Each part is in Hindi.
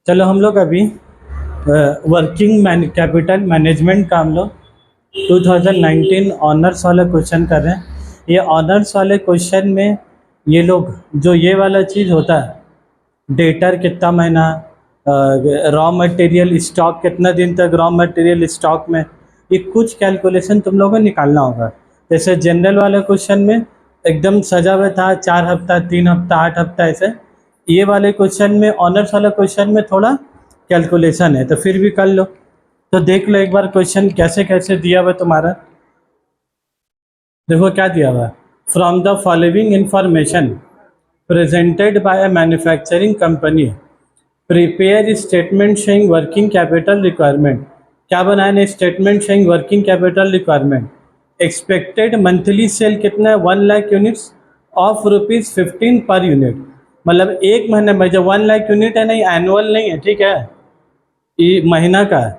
चलो हम लोग अभी वर्किंग कैपिटल मैनेजमेंट का हम लोग 2019 ऑनर्स वाला क्वेश्चन कर रहे हैं। ये ऑनर्स वाले क्वेश्चन में ये लोग जो ये वाला चीज़ होता है, डेटर कितना महीना, रॉ मटेरियल स्टॉक कितना दिन तक रॉ मटेरियल स्टॉक में, ये कुछ कैलकुलेशन तुम लोगों को निकालना होगा। जैसे जनरल वाला क्वेश्चन में एकदम सजा हुआ था 4 हफ्ता, 3 हफ्ता, 8 हफ्ता, ऐसे। ये वाले क्वेश्चन में, ऑनर्स वाला क्वेश्चन में थोड़ा कैलकुलेशन है, तो फिर भी कर लो। तो देख लो एक बार क्वेश्चन कैसे कैसे दिया हुआ तुम्हारा। देखो क्या दिया हुआ है, from the following information presented by a manufacturing company prepare statement showing working capital requirement. क्या बनाया ने, statement showing working capital requirement. Expected monthly cell कितना है, 1 lakh units of ₹15 per unit. मतलब एक महीने में, जब 1 लाख यूनिट है, नहीं एनुअल नहीं है, ठीक है, ये महीना का है।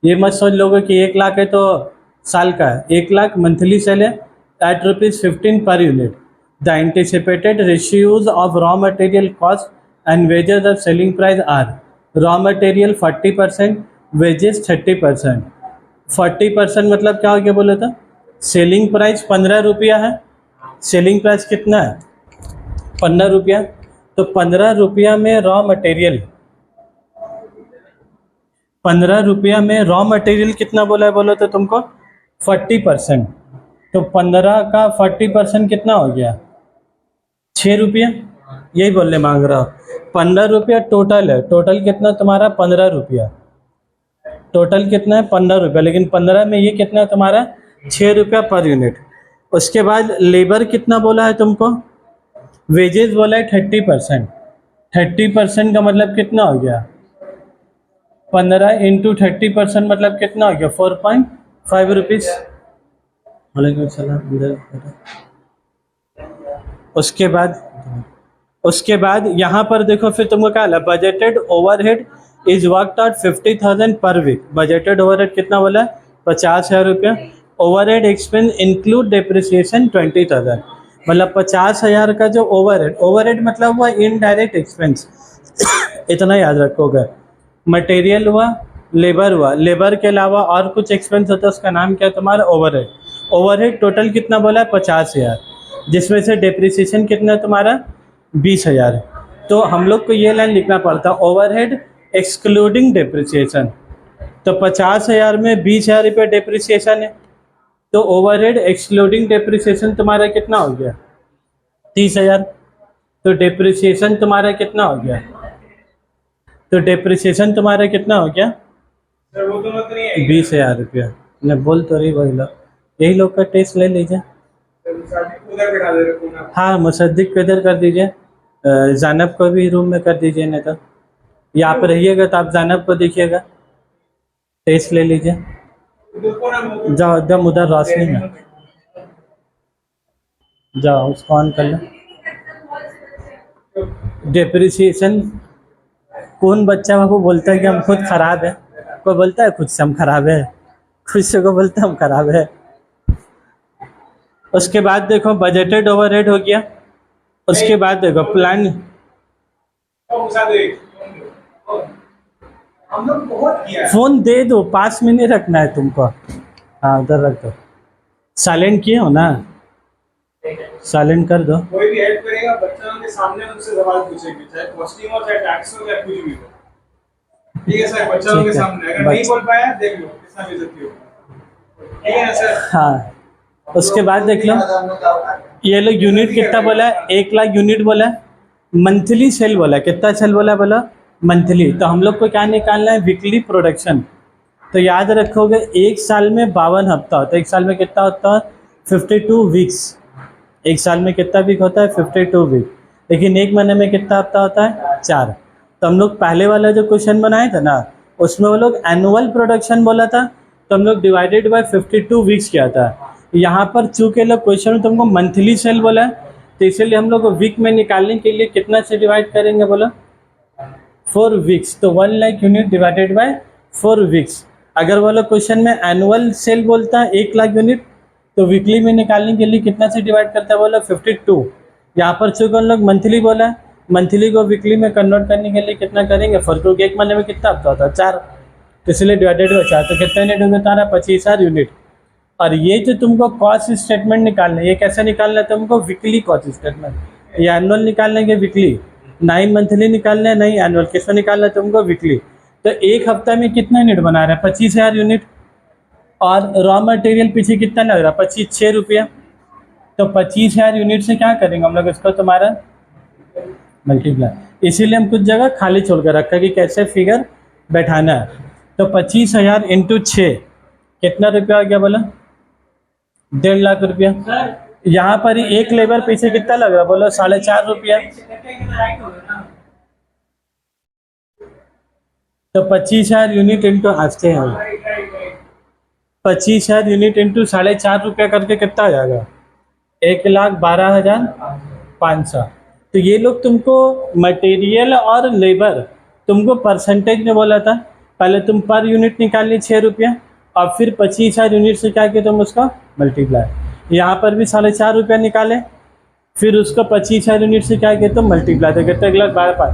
ये मत सोच लोगे कि 1 लाख है तो साल का है। 1 लाख मंथली सेल है at ₹15 per unit. The anticipated ratios of raw material cost and wages of selling price are, raw material 40%, wages 30%। 40% मतलब क्या हो गया बोले तो, सेलिंग प्राइस 15 रुपया है। सेलिंग प्राइस कितना है, 15 रुपया। तो 15 रुपया में रॉ मटेरियल, 15 रुपया में रॉ मटेरियल कितना बोला है बोलो तो तुमको, 40%। तो 15 का 40% कितना हो गया, 6 रुपया। यही बोलने मांग रहा हो। 15 रुपया टोटल है, टोटल कितना तुम्हारा 15 रुपया, टोटल कितना है 15 रुपया, लेकिन 15 में ये कितना है तुम्हारा 6 रुपया पर यूनिट। उसके बाद लेबर कितना बोला है तुमको, वेजेस बोला है 30%। 30% का मतलब कितना हो गया, 15 इंटू 30% मतलब कितना हो गया, 4.5 रुपीज़। उसके बाद यहाँ पर देखो, फिर तुमको क्या है, budgeted overhead is worked out 50,000 per week. Budgeted overhead कितना बोला है, 50,000 रुपया। Overhead expense include depreciation 20,000। मतलब 50,000 का जो ओवरहेड, ओवरहेड मतलब हुआ इनडायरेक्ट एक्सपेंस इतना याद रखोगे। मटेरियल हुआ, लेबर हुआ, लेबर के अलावा और कुछ एक्सपेंस होता है, उसका नाम क्या है तुम्हारा, ओवरहेड। ओवरहेड टोटल कितना बोला है, 50,000, जिसमें से डिप्रिसिएशन कितना है तुम्हारा 20,000। तो हम लोग को ये लाइन लिखना पड़ता है, ओवरहेड एक्सक्लूडिंग डिप्रिसिएशन। तो 50,000 में 20,000 रुपये डिप्रिसिएशन है, तो ओवरहेड एक्सक्लूडिंग डिप्रिसिएशन तुम्हारा कितना हो गया, 30,000। तो डिप्रिसिएशन तुम्हारा कितना हो गया, तो डिप्रिसिएशन तुम्हारा कितना हो गया, 20,000 रुपया। मैं बोल तो रही वही लोग, यही लोग का टेस्ट ले लीजिए। हाँ, मुसद्दिक को इधर कर दीजिए, ज़ैनब को भी रूम में कर दीजिए, नहीं तो यहाँ पर रहिएगा तो आप ज़ैनब को देखिएगा, टेस्ट ले लीजिए। जाओ एकदम उधर रोशनी में जाओ, उसको ऑन कर लो। डिप्रिसिएशन, कौन बच्चा बाबू बोलता है कि हम खुद खराब है, कोई बोलता है खुद से हम खराब है, खुद से को बोलता है हम खराब है। उसके बाद देखो बजटेड ओवरहेड हो गया। उसके बाद देखो प्लान, फोन दे दो, पास में नहीं रखना है तुमको। हाँ उधर रख दो, साइलेंट किए हो ना, साइलेंट कर दो। कोई भी हेल्प करेगा बच्चों के सामने उनसे सवाल पूछेंगे, चाहे कॉस्टिंग हो, चाहे टैक्स हो, या कुछ भी हो। ठीक है सर, बच्चों के सामने अगर नहीं बोल पाया देख लो कितना बेइज्जती हो, ठीक है ना सर। हाँ, उसके बाद देख लो, ये लोग यूनिट कितना बोला है, 1 लाख यूनिट बोला है। मंथली सेल बोला, कितना सेल बोला, बोला मंथली। तो हम लोग को क्या निकालना है, वीकली प्रोडक्शन। तो याद रखोगे एक साल में 52 हफ्ता होता है, एक साल में कितना होता है, 52 वीक्स। एक साल में कितना वीक होता है, 52 वीक। लेकिन एक महीने में कितना हफ्ता होता है, 4। तो हम लोग पहले वाला जो क्वेश्चन बनाए थे ना, उसमें वो लोग एनुअल प्रोडक्शन बोला था, तो हम लोग डिवाइडेड बाय 52 वीक्स किया था। यहाँ पर चूँकि लोग क्वेश्चन में तुमको मंथली सेल बोला है, तो इसीलिए हम लोग वीक में निकालने के लिए कितना से डिवाइड करेंगे बोलो, 4 वीक्स। तो 1 lakh unit divided by 4 weeks. अगर वो लोग क्वेश्चन में एनुअल सेल बोलता है 1 लाख यूनिट, तो वीकली में निकालने के लिए कितना से डिवाइड करता है बोला, 52। यहाँ पर चूँकि हम लोग मंथली बोला है, मंथली को वीकली में कन्वर्ट करने के लिए कितना करेंगे 4, क्योंकि एक महीने में कितना हफ्ता होता है 4, तो इसलिए डिवाइडेड बाई 4, तो कितना यूनिट होगा तुम्हारा 25,000 यूनिट। और ये जो तुमको कॉस्ट स्टेटमेंट निकालना है, ये कैसे निकालना है तुमको? वीकली कॉस्ट स्टेटमेंट, ये एनुअल निकालने के वीकली, ना ही मंथली निकालना है ना ही एनुअल, किसमें निकालना है तुमको? वीकली। तो एक हफ्ता में कितना यूनिट बना रहा है? 25,000 यूनिट। और रॉ मटेरियल पीछे कितना लग रहा है? 6 रुपया। तो 25,000 यूनिट से क्या करेंगे हम लोग इसको तुम्हारा मल्टीप्लाई। इसीलिए हम कुछ जगह खाली छोड़ कर रखा कि कैसे फिगर बैठाना है। तो 25,000 इंटू 6 कितना रुपया हो गया बोला? 1.5 लाख रुपया। यहाँ पर ही एक लेबर पीछे कितना लग रहा है बोलो? 4.5 रुपया। तो 25,000 यूनिट इंटू आस्ते हैं 25,000 यूनिट इंटू 4.5 रुपया करके कितना आ जाएगा? 1,12,500। तो ये लोग तुमको मटेरियल और लेबर तुमको परसेंटेज में बोला था। पहले तुम पर यूनिट निकाल ली 6 रुपया और फिर 25,000 यूनिट से क्या किया तुम उसका मल्टीप्लाई। यहाँ पर भी 4.5 रुपया निकाले, फिर उसको 25,000 यूनिट से क्या किया तुम मल्टीप्लाई, तो कितने 1,12,500।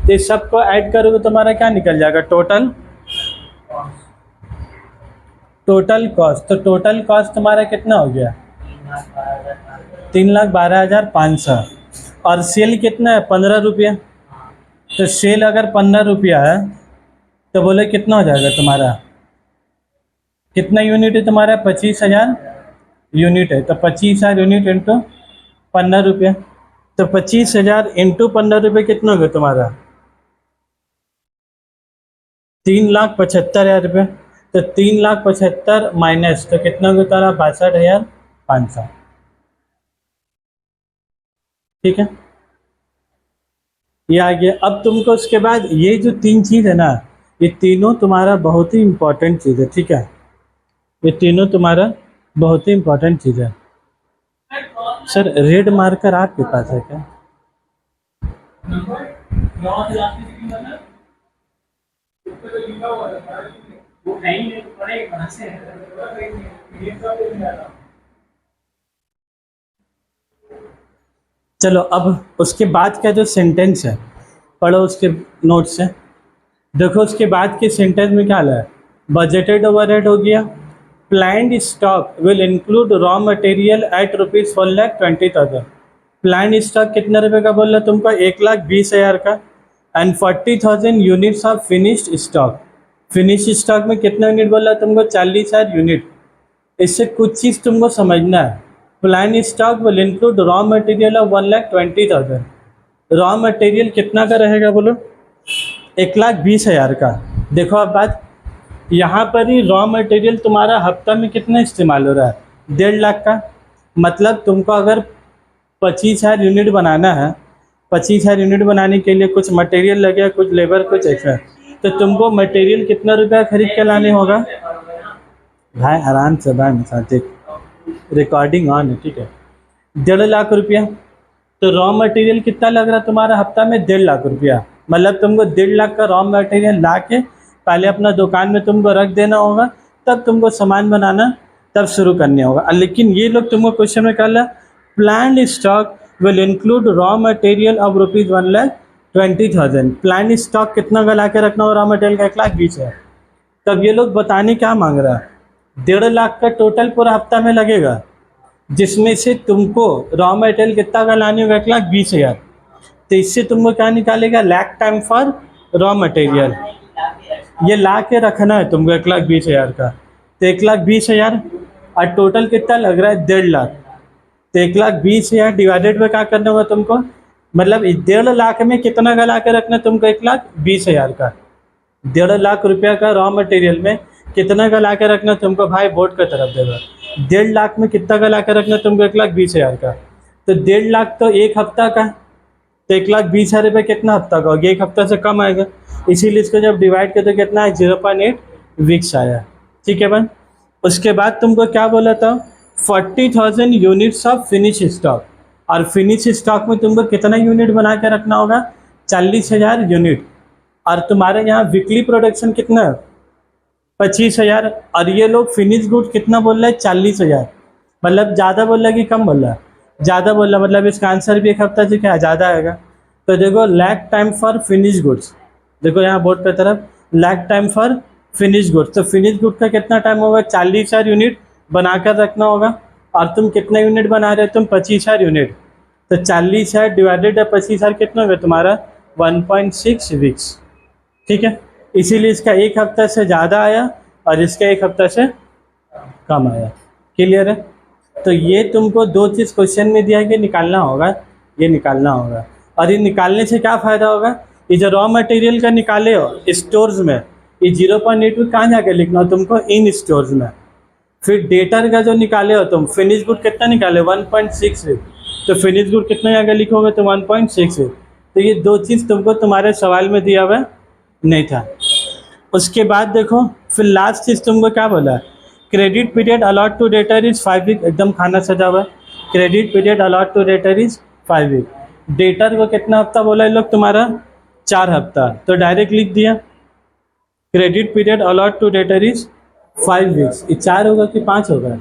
तो इस सबको ऐड करोगे तुम्हारा क्या निकल जाएगा? Total cost. तो टोटल कॉस्ट तुम्हारा कितना हो गया? 3,12,500। और सेल कितना है? 15 रुपया। तो सेल अगर 15 रुपया है तो बोले कितना हो जाएगा तुम्हारा? कितना यूनिट है तुम्हारा? 25,000 यूनिट है। तो 25,000 यूनिट इंटू 15 रुपया। तो 25,000 इंटू 15 रुपये कितना हो गया तुम्हारा? 3,75,000 रुपये। तो 3,75,000 माइनस तो कितना हो गया तुम्हारा? 62,500। ठीक है, ये आ गया। अब तुमको उसके बाद ये जो 3 चीज़ है ना, ये तीनों तुम्हारा बहुत ही इम्पोर्टेंट चीज़ है। ठीक है, ये तीनों तुम्हारा बहुत ही इम्पोर्टेंट चीज़ है। सर रेड मार्कर आपके पास है क्या? चलो अब उसके बाद का जो सेंटेंस है पढ़ो उसके नोट से। देखो उसके बाद के सेंटेंस में क्या है? बजटेड ओवरहेड हो गया। Planned stock will include raw material at ₹1,20,000। Planned stock कितने रुपए का बोल रहा तुमको? 1,20,000 का। And 40,000 units of finished stock. Finish stock में कितना यूनिट बोल रहा तुमको? 40,000 यूनिट। इससे कुछ चीज़ तुमको समझना है। Plan stock will include raw material of 1,20,000। Raw material कितना का रहेगा बोलो? 1,20,000 का। देखो अब बात यहाँ पर ही रॉ मटेरियल तुम्हारा हफ्ता में कितना इस्तेमाल हो रहा है? 1.5 लाख का। मतलब तुमको अगर 25,000 यूनिट बनाना है, 25,000 यूनिट बनाने के लिए कुछ मटेरियल लगेगा, कुछ लेबर, कुछ एक्स्ट्रा, तो तुमको मटेरियल कितना रुपया खरीद के लाने होगा? भाई आराम से भाई साथी, रिकॉर्डिंग ऑन है। ठीक है, 1.5 लाख रुपया। तो रॉ मटेरियल कितना लग रहा है तुम्हारा हफ्ता में? 1.5 लाख रुपया। मतलब तुमको 1.5 लाख का रॉ मटेरियल ला के पहले अपना दुकान में तुमको रख देना होगा, तब तुमको सामान बनाना तब शुरू करने होगा। लेकिन ये लोग तुमको क्वेश्चन में कर planned stock will include raw material of ₹1,20,000। Planned stock कितना का ला के रखना हो रॉ मटेरियल का? 1,20,000। तब ये लोग बताने क्या मांग रहा है? 1.5 लाख का टोटल पूरा हफ्ता में लगेगा, जिसमें से तुमको रॉ मटेरियल कितना का लाने होगा? 1,20,000। तो इससे तुमको क्या निकालेगा? Lag time for raw material. ये ला के रखना है तुमको 1,20,000 का। तो 1,20,000 और टोटल कितना लग रहा है? 1.5 लाख। तो 1,20,000 डिवाइडेड में क्या करना होगा तुमको? मतलब 1.5 लाख में कितना का ला के रखना है तुमको? 1,20,000 का। 1.5 लाख रुपया का रॉ मटेरियल में कितना का ला के रखना तुमको? भाई बोर्ड का तरफ देगा। 1.5 लाख में कितना का ला के रखना तुमको? 1,20,000 का। तो 1.5 लाख तो एक हफ्ता का, तो 1,20,000 रुपये कितना हफ्ता का हो गया? एक हफ्ता से कम आएगा, इसीलिए इसको जब डिवाइड करते कितना है? 0.8 वीक्स आया। ठीक है बन। उसके बाद तुमको क्या बोला था? 40,000 यूनिट्स ऑफ फिनिश स्टॉक। और फिनिश स्टॉक में तुमको कितना यूनिट बना के रखना होगा? 40,000 यूनिट। और तुम्हारे यहाँ वीकली प्रोडक्शन कितना है? 25,000। और ये लोग फिनिश गुड कितना बोल रहे हैं? 40,000। मतलब ज़्यादा बोल रहा है कि कम बोल रहा है? ज़्यादा बोल रहा, मतलब इसका आंसर भी एक हफ्ता से क्या ज़्यादा आएगा। तो देखो lag time for finish goods, देखो यहाँ बोर्ड पे तरफ lag time for finish goods, तो फिनिश गुड का कितना टाइम होगा, 40,000 यूनिट बनाकर रखना होगा, और तुम कितने यूनिट बना रहे हो, तुम 25,000 यूनिट, तो 40,000 डिवाइडेड बाय 25,000 कितना होगा तुम्हारा 1.6 वीक्स, ठीक है। इसीलिए इसका एक हफ्ता से ज़्यादा आया और इसका एक हफ्ता से कम आया, क्लियर है। तो ये तुमको दो चीज़ क्वेश्चन में दिया कि निकालना होगा, ये निकालना होगा, और ये निकालने से क्या फ़ायदा होगा, ये जो रॉ मटेरियल का निकाले हो स्टोर्स में, ये 0.8 कहाँ जाके लिखना हो तुमको, इन स्टोर्स में। फिर डेटर का जो निकाले हो तुम, फिनिश गुड कितना निकाले 1.6 वीक, तो फिनिश गुड कितना जाके लिखोगे तो 1.6 वीक। तो ये दो चीज़ तुमको तुम्हारे सवाल में दिया हुआ नहीं था। उसके बाद देखो फिर लास्ट चीज़ तुमको क्या बोला, credit period allot to debtor is 5 week, एकदम खाना सजा हुआ है, credit period allot to debtor is 5 week. Debtor को कितना हफ्ता बोला ये लोग तुम्हारा 4 हफ्ता, तो डायरेक्ट लिख दिया credit period allot to debtor is 5 weeks. ये 4 होगा कि 5 होगा,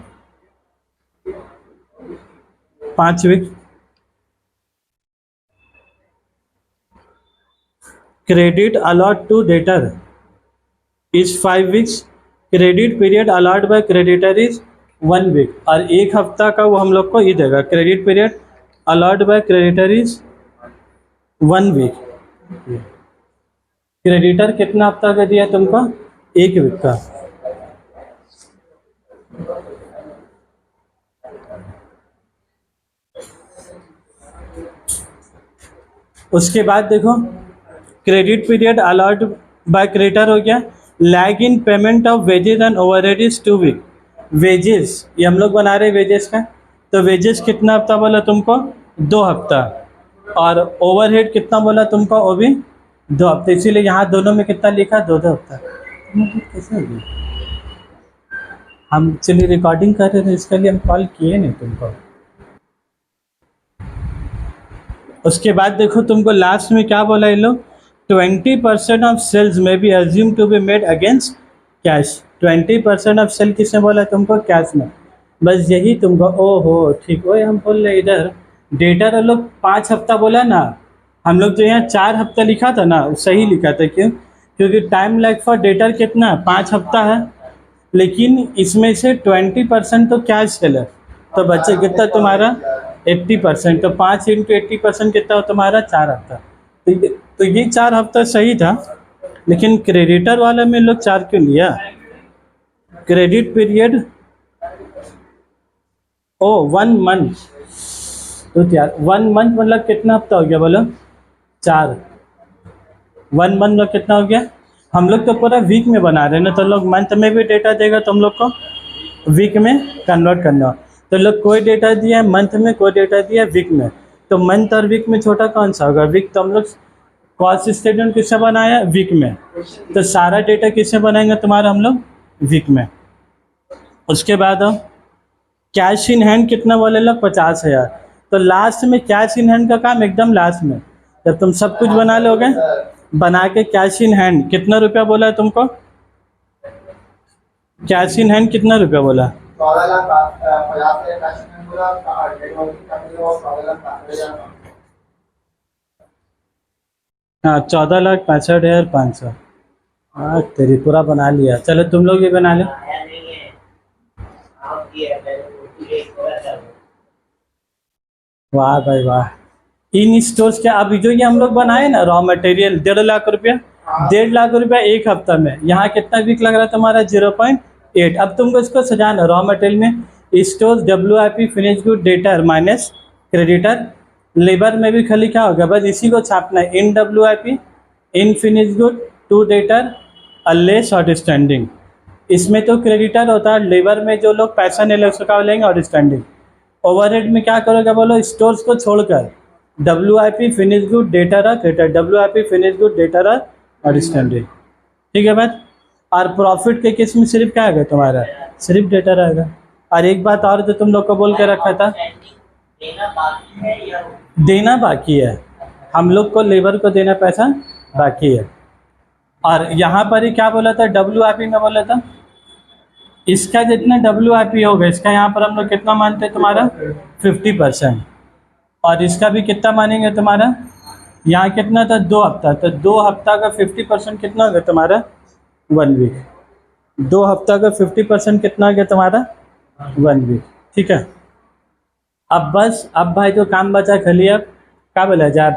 5 week. Credit allot to debtor is 5 weeks, credit period allot by creditor is 1 week, और एक हफ्ता का वो हम लोग को ये देगा, credit period allot by creditor is 1 week. Creditor कितना हफ्ता का दिया तुमको, 1 वीक का। उसके बाद देखो credit period allot by creditor हो गया, lag in payment of wages and overhead is 2 week. Wages ये हम लोग बना रहे वेजेस का, तो वेजेस कितना हफ्ता बोला तुमको 2 हफ्ता, और ओवरहेड कितना बोला तुमको वो भी 2 हफ्ते, इसीलिए यहाँ दोनों में कितना लिखा 2-2 हफ्ता। कैसे हो गया, हम चलिए रिकॉर्डिंग कर रहे थे इसके लिए हम कॉल किए नहीं तुमको। उसके बाद देखो तुमको लास्ट में क्या बोला ये लोग, 20% ऑफ सेल्स में be assume to be made against cash. 20% of sale किसने बोला तुमको, कैश में। बस यही तुमको, ओहो ठीक हो, हम बोल रहे इधर डेटर लोग 5 हफ्ता बोला ना, हम लोग जो यहाँ 4 हफ्ता लिखा था ना सही लिखा था, क्यों, क्योंकि टाइम लैग फॉर डेटर कितना 5 हफ्ता है, लेकिन इसमें से 20% तो कैश सेल है, तो बच्चे कितना तुम्हारा 80%, तो 5 × 80% कितना हो तुम्हारा 4 हफ्ता। तो ये 4 हफ्ता सही था, लेकिन क्रेडिटर वाला में लोग 4 क्यों लिया, क्रेडिट पीरियड 1 मंथ, तो यार 1 मंथ मतलब कितना हफ्ता हो गया बोलो 4, 1 मंथ में कितना हो गया, हम लोग तो पूरा वीक में बना रहे हैं ना, तो लोग मंथ में भी डेटा देगा तो हम लोग को वीक में कन्वर्ट करना, तो लोग कोई डेटा दिया है मंथ में, कोई डेटा दिया है वीक में, तो मंथ और वीक में छोटा कौन सा होगा, वीक। तो हम लोग कॉस्ट स्टेटमेंट किससे बनाया, वीक में, तो सारा डेटा किससे बनाएंगे तुम्हारा हम लोग वीक में। उसके बाद हम कैश इन हैंड कितना बोले लोग 50,000, तो लास्ट में कैश इन हैंड का काम एकदम लास्ट में, जब तुम सब कुछ बना लोगे बना के कैश इन हैंड कितना रुपया बोला है तुमको, कैश इन हैंड कितना रुपया बोला, 14,50,000 हाँ 14,65,500। हाँ तेरी पूरा बना लिया, चलो तुम लोग भी बना लो। वाह भाई वाह, इन स्टोर्स के अभी जो ये हम लोग बनाए ना रॉ मटेरियल 1.5 लाख रुपया, 1.5 लाख रुपया एक हफ्ता में, यहाँ कितना वीक लग रहा है तुम्हारा 0.8। अब तुमको इसको सजाना रॉ मटेरियल में, stores WIP finish good debtor minus creditor, labour में भी खाली क्या होगा, बस इसी को छापना है, in WIP in finish good to debtor less outstanding. इसमें तो क्रेडिटर होता है, लेबर में जो लोग पैसा नहीं लग सका लेंगे आउटस्टैंडिंग। ओवरहेड में क्या करोगे बोलो, स्टोर्स को छोड़कर WIP finish good debtor creditor, WIP finish good debtor outstanding, ठीक है बात। और प्रॉफिट के केस में सिर्फ क्या आएगा तुम्हारा, सिर्फ डेटर आएगा। और एक बात और जो तुम लोग को बोल के रखा था, देना बाकी है, हम लोग को लेबर को देना पैसा बाकी है। और यहाँ पर ही क्या बोला था, WIP में बोला था इसका जितना WIP होगा इसका यहाँ पर हम लोग कितना मानते हैं तुम्हारा 50%, और इसका भी कितना मानेंगे तुम्हारा यहाँ कितना था 2 हफ्ता, तो 2 हफ्ता का 50% कितना हो गया तुम्हारा 1 वीक। 2 हफ्ता का 50% कितना हो गया तुम्हारा 1 वीक। ठीक है, अब बस अब भाई जो काम बचा खाली अब क्या बोला जाए,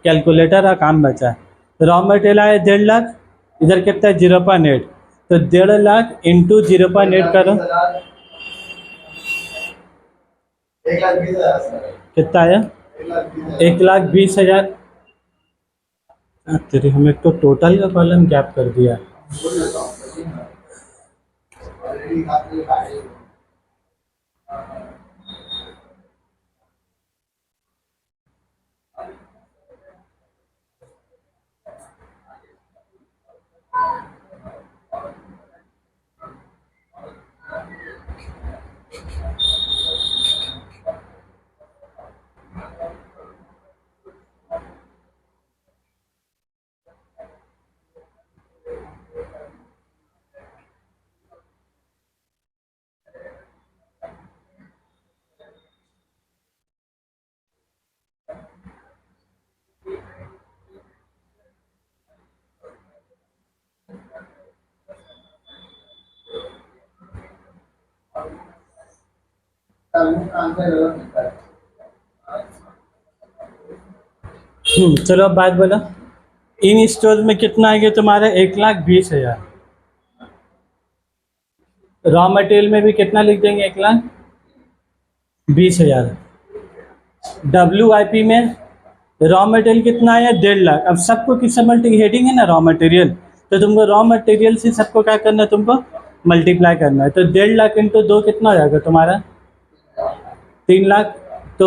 कैलकुलेटर का काम बचा। रॉ मटेरियल आया 1.5 लाख, इधर कितना है 0.8, तो 1.5 लाख इंटू 0.8 करो, 1,20,000 सर। कितना आया 1,20,000। तेरे हमें तो टोटल का कॉलम गैप कर दिया। ऑलरेडी आपने खाई। आंसर गलत निकला है। चलो अब बात बोला, इन स्टोर में कितना आएगा तुम्हारा 1,20,000। रॉ मटेरियल में भी कितना लिख देंगे 1,20,000। WIP में रॉ मटेरियल कितना आया 1.5 लाख। अब सबको किससे मल्टी हेडिंग है ना रॉ मटेरियल, तो तुमको रॉ मटेरियल से सबको क्या करना है, तुमको मल्टीप्लाई करना है। तो 1.5 लाख इंटू 2 कितना हो जाएगा तुम्हारा 3 लाख। तो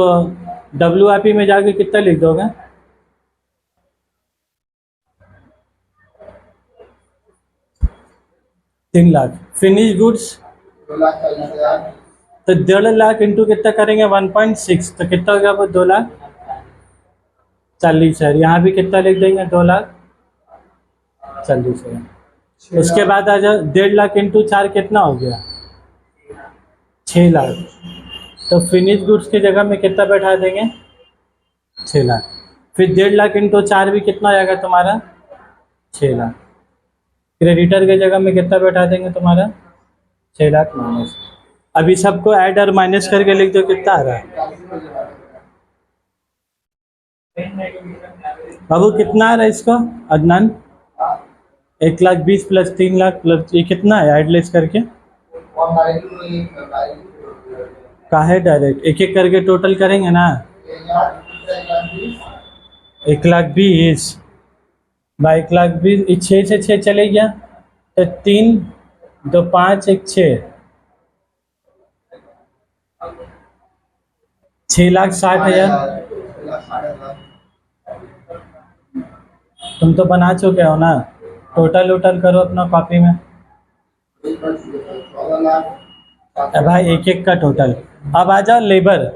WIP में जाके कितना लिख दोगे 3 लाख। Finish goods 2,40,000। तो 1.5 लाख इंटू कितना करेंगे 1.6, तो कितना हो गया वो 2,40,000। यहाँ भी कितना लिख देंगे 2,40,000। उसके बाद आ जाओ 1.5 लाख इंटू 4 कितना हो गया 6 लाख। तो फिनिश गुड्स की जगह में कितना बैठा देंगे 6 लाख। फिर 1.5 लाख इंटू 4 भी कितना हो जाएगा तुम्हारा 6 लाख। क्रेडिटर की जगह में कितना बैठा देंगे तुम्हारा 6 लाख माइनस। अभी सबको ऐड और माइनस करके लिख दो कितना आ रहा है बाबू, कितना आ रहा है इसको अदनान 1,20,000 प्लस 3 लाख प्लस ये कितना है एडलेस करके और डायरेक्ट नहीं करता है। का है डायरेक्ट एक एक करके टोटल करेंगे ना। 1,20,000 बाई 1,20,000 6 से 6 चले गया तो 3 2 5 1 6 6,60,000। तुम तो बना चुके हो ना, टोटल वोटल करो अपना कॉपी में। अब भाई एक एक का टोटल। अब आ जाओ लेबर,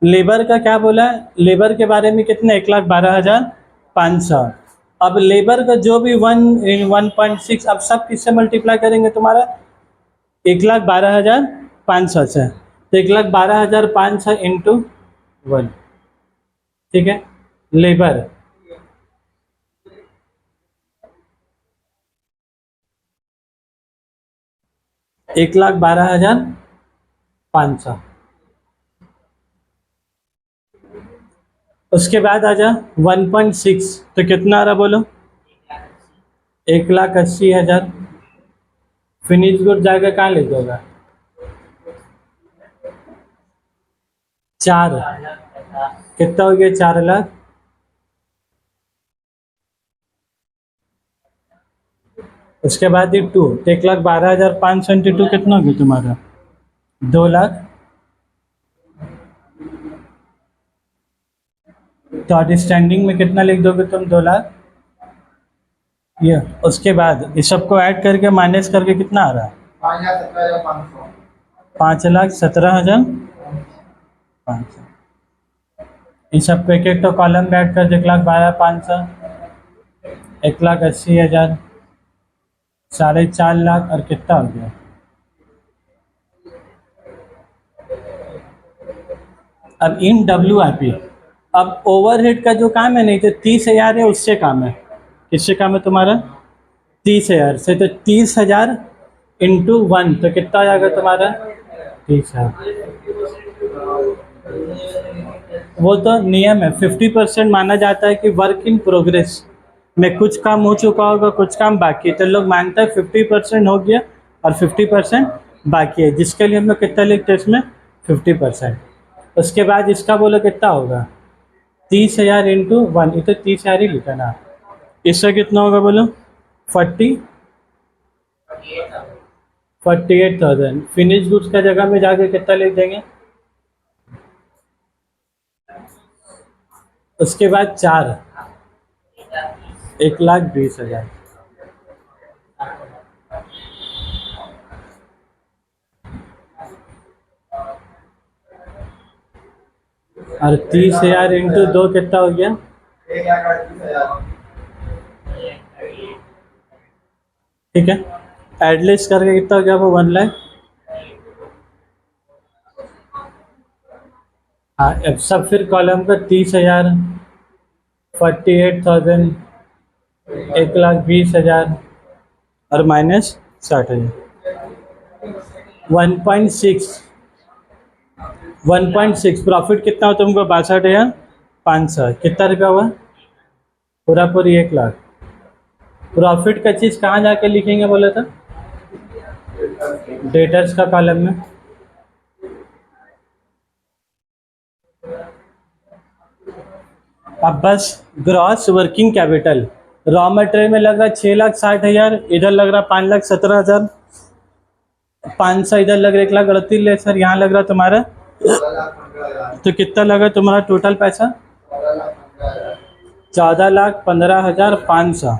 लेबर का क्या बोला है, लेबर के बारे में कितने 1,12,500। अब लेबर का जो भी 1.6 अब सब किससे मल्टीप्लाई करेंगे तुम्हारा 1,12,500 से, तो 1,12,500 इंटू 1। ठीक है, लेबर 1,12,500। उसके बाद आ जा 1.6 तो कितना आ रहा बोलो 1,80,000। फिनिश गुड जाकर कहाँ लिख दोगा 4 कितना हो गया 4 लाख। उसके बाद ये 2 तो 1,12,500 इंटू 2 कितना हो गया तुम्हारा 2 लाख। तो आउटस्टैंडिंग में कितना लिख दोगे तुम 2 लाख ये। उसके बाद इस सबको ऐड करके माइनस करके कितना आ रहा है 5,17,500। इन सबको एक एक तो कॉलम में ऐड कर दो 1,12,500 1,80,000 4.5 लाख और कितना हो गया। अब इन WIP अब ओवरहेड का जो काम है नहीं तो 30,000 है, उससे काम है। किससे काम है तुम्हारा? 30,000 से। तो 30,000 इंटू 1 तो कितना आ जाएगा तुम्हारा? 30,000। वो तो नियम है, 50% माना जाता है कि वर्क इन प्रोग्रेस में कुछ काम हो चुका होगा, कुछ काम बाकी है, तो लोग मानते हैं 50% हो गया और 50% बाकी है, जिसके लिए हम लोग कितना लिखते हैं इसमें? 50%। उसके बाद इसका बोलो कितना होगा? 30,000 इंटू 1, ये तो 30,000 ही लिखा ना। इसका कितना होगा बोलो? 48,000। फिनिश गुड्स का जगह में जाके कितना लिख देंगे? उसके बाद 4, 1,20,000। और 30,000 इंटू 2 कितना हो गया? 1,38,000। ठीक है, एडलिस्ट करके कितना हो गया वो? 1 लाख। हाँ, अब सब फिर कॉलम का 30,000, 48,000, 1,20,000 और माइनस 60,000। 1.6 प्रॉफिट कितना हो तुमको? 62,500। कितना रुपया हुआ? पूरा पूरी 1 लाख। प्रॉफिट का चीज़ कहाँ जाके लिखेंगे बोले तो? डेटर्स का कॉलम में। अब बस gross working capital, raw material में लग रहा है 6,60,000, इधर लग रहा 5,17,500, इधर लग रहा 1,38,000 सर, यहाँ लग रहा तुम्हारा 14,15,000। तो कितना लगा तुम्हारा टोटल पैसा? 14,15,500।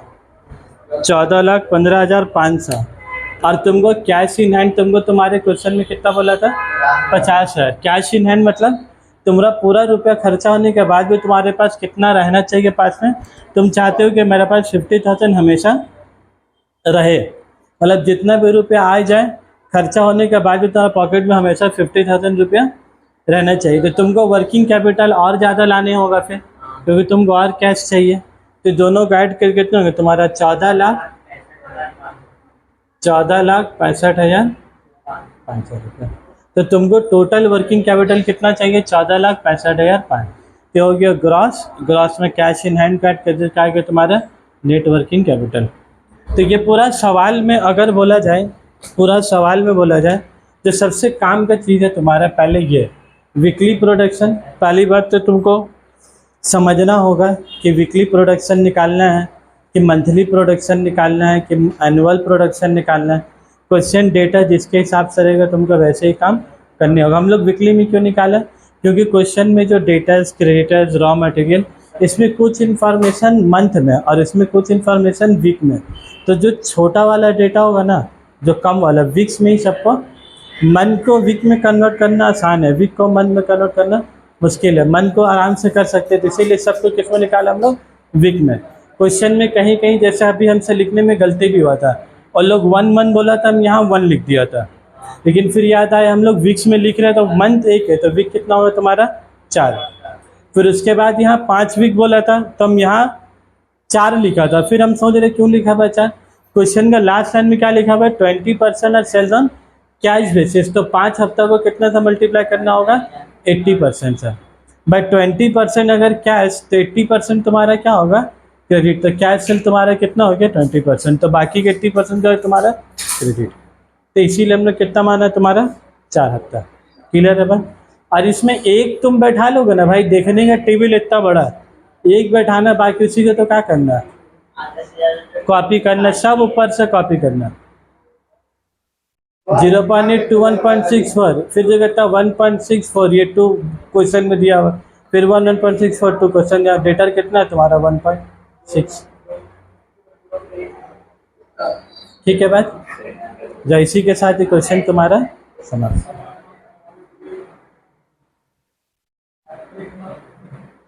14,15,500। और तुमको कैश इन हैंड, तुमको तुम्हारे क्वेश्चन में कितना बोला था? 50,000। कैश इन हैंड मतलब तुम्हारा पूरा रुपया खर्चा होने के बाद भी तुम्हारे पास कितना रहना चाहिए पास में? तुम चाहते हो कि मेरे पास 50,000 हमेशा रहे, मतलब जितना भी रुपया आ जाए खर्चा होने के बाद भी तुम्हारा पॉकेट में हमेशा 50,000 रुपया रहना चाहिए। तो तुमको वर्किंग कैपिटल और ज़्यादा लाने होगा फिर, क्योंकि तुमको और कैश चाहिए। तो दोनों का ऐड करके कितना होगा तुम्हारा? 14,65,500 रुपये। तो तुमको टोटल वर्किंग कैपिटल कितना चाहिए? 14,65,500। तो हो गया ग्रॉस। ग्रॉस में कैश इन हैंड काट कर क्या गया तुम्हारा? Net working capital. तो ये पूरा सवाल में अगर बोला जाए, पूरा सवाल में बोला जाए जो सबसे काम का चीज़ है तुम्हारा, पहले ये वीकली प्रोडक्शन। पहली बात तो तुमको समझना होगा कि वीकली प्रोडक्शन निकालना है कि मंथली प्रोडक्शन निकालना है कि एनुअल प्रोडक्शन निकालना है। क्वेश्चन डेटा जिसके हिसाब से रहेगा तुमको वैसे ही काम करने होगा। हम लोग वीकली में क्यों निकाला? क्योंकि क्वेश्चन में जो डेटाज, क्रेडिटर्स, रॉ मटेरियल, इसमें कुछ इन्फॉर्मेशन मंथ में और इसमें कुछ इन्फॉर्मेशन वीक में। तो जो छोटा वाला डेटा होगा ना, जो कम वाला, वीक्स में ही सबको, मंथ को वीक में कन्वर्ट करना आसान है, वीक को मंथ में कन्वर्ट करना मुश्किल है। मंथ को आराम से कर सकते हैं, तो इसीलिए सबको किसमें निकाला हम लोग? वीक में। क्वेश्चन में कहीं कहीं जैसे अभी हमसे लिखने में गलती भी हुआ था, और लोग 1 मंथ बोला था, हम यहाँ 1 लिख दिया था, लेकिन फिर याद आया हम लोग वीक्स में लिख रहे हैं तो मंथ 1 है, तो वीक कितना होगा तुम्हारा? 4। फिर उसके बाद यहाँ 5 वीक बोला था तो हम यहाँ 4 लिखा था। फिर हम सोच रहे क्यों लिखा हुआ 4? क्वेश्चन का लास्ट लाइन में क्या लिखा हुआ है? 20% और सेल्स ऑन कैश बेसिस। तो 5 हफ्ता को कितना सा मल्टीप्लाई करना होगा? 80% से। बाई 20% अगर कैश, तो 80% तुम्हारा क्या होगा? क्रेडिट। तो कैश सेल तुम्हारा कितना हो गया? 20%। तो बाकी के 80% जो है तुम्हारा क्रेडिट। तो इसीलिए हमने कितना माना तुम्हारा? 4 हफ्ता। क्लियर है भाई? और इसमें एक तुम बैठा लोगे ना भाई, देखने का टेबल इतना बड़ा, एक बैठाना, बाकी उसी को तो क्या करना? कॉपी करना, सब ऊपर से कॉपी करना। 0.8 to 1.64, फिर जो कहता 1.64, ये 2 क्वेश्चन में दिया हुआ, फिर 1.64 2 क्वेश्चन। यहाँ डेटा कितना है तुम्हारा? 1.6। ठीक है बात? जो इसी के साथ ही क्वेश्चन तुम्हारा समाप्त।